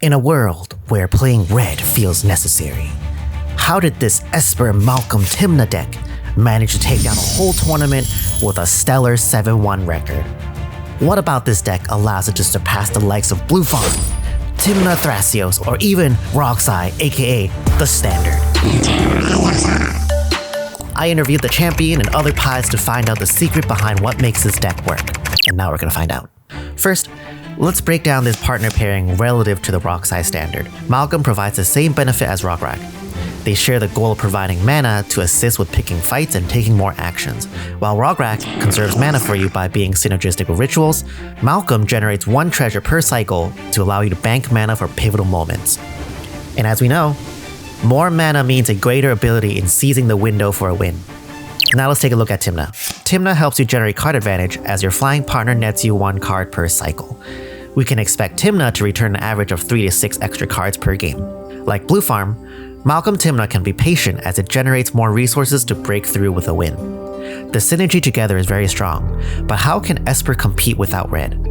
In a world where playing red feels necessary, how did this Esper Malcolm Tymna deck manage to take down a whole tournament with a stellar 7-1 record? What about this deck allows it to surpass the likes of Blue Farm, Tymna Thrasios, or even RogSi, aka The Standard? I interviewed the champion and other pies to find out the secret behind what makes this deck work, and now we're gonna find out. First, let's break down this partner pairing relative to the RogSi standard. Malcolm provides the same benefit as Rograk. They share the goal of providing mana to assist with picking fights and taking more actions. While Rograk conserves mana for you by being synergistic with rituals, Malcolm generates 1 treasure per cycle to allow you to bank mana for pivotal moments. And as we know, more mana means a greater ability in seizing the window for a win. Now let's take a look at Tymna. Tymna helps you generate card advantage as your flying partner nets you 1 card per cycle. We can expect Tymna to return an average of 3 to 6 extra cards per game. Like Blue Farm, Malcolm Tymna can be patient as it generates more resources to break through with a win. The synergy together is very strong, but how can Esper compete without red?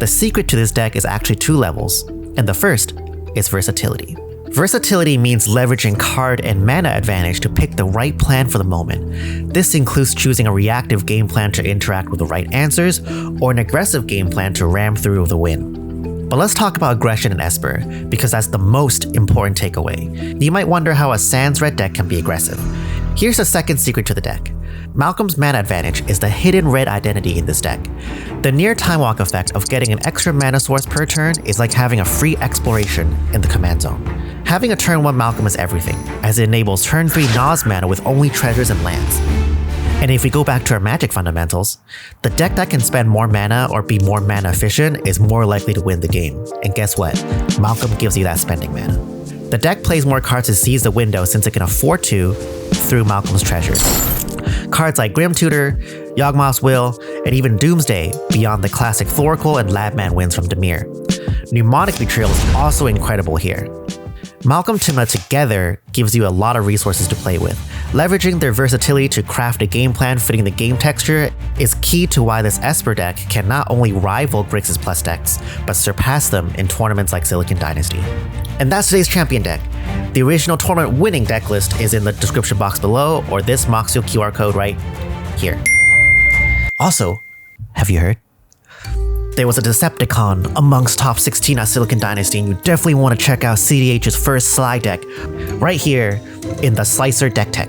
The secret to this deck is actually 2 levels, and the first is versatility. Versatility means leveraging card and mana advantage to pick the right plan for the moment. This includes choosing a reactive game plan to interact with the right answers, or an aggressive game plan to ram through with a win. But let's talk about aggression in Esper, because that's the most important takeaway. You might wonder how a Sans red deck can be aggressive. Here's the second secret to the deck. Malcolm's mana advantage is the hidden red identity in this deck. The near time walk effect of getting an extra mana source per turn is like having a free exploration in the command zone. Having a turn 1 Malcolm is everything, as it enables turn 3 naus mana with only treasures and lands. And if we go back to our magic fundamentals, the deck that can spend more mana or be more mana efficient is more likely to win the game. And guess what? Malcolm gives you that spending mana. The deck plays more cards to seize the window since it can afford to through Malcolm's treasures. Cards like Grim Tutor, Yawgmoth's Will, and even Doomsday beyond the classic Thoracle and Labman wins from Dimir. Mnemonic Betrayal is also incredible here. Malcolm Tymna together gives you a lot of resources to play with. Leveraging their versatility to craft a game plan fitting the game texture is key to why this Esper deck can not only rival Grixis Plus decks, but surpass them in tournaments like Silicon Dynasty. And that's today's champion deck. The original tournament winning deck list is in the description box below, or this Moxio QR code right here. Also, have you heard? There was a Decepticon amongst top 16 at Silicon Dynasty, and you definitely want to check out cEDH's first slide deck right here in the Slicer deck tech.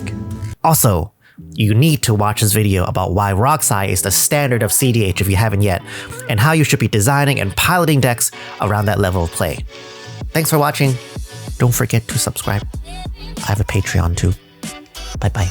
Also, you need to watch this video about why RogSi is the standard of cEDH if you haven't yet, and how you should be designing and piloting decks around that level of play. Thanks for watching. Don't forget to subscribe. I have a Patreon too. Bye bye.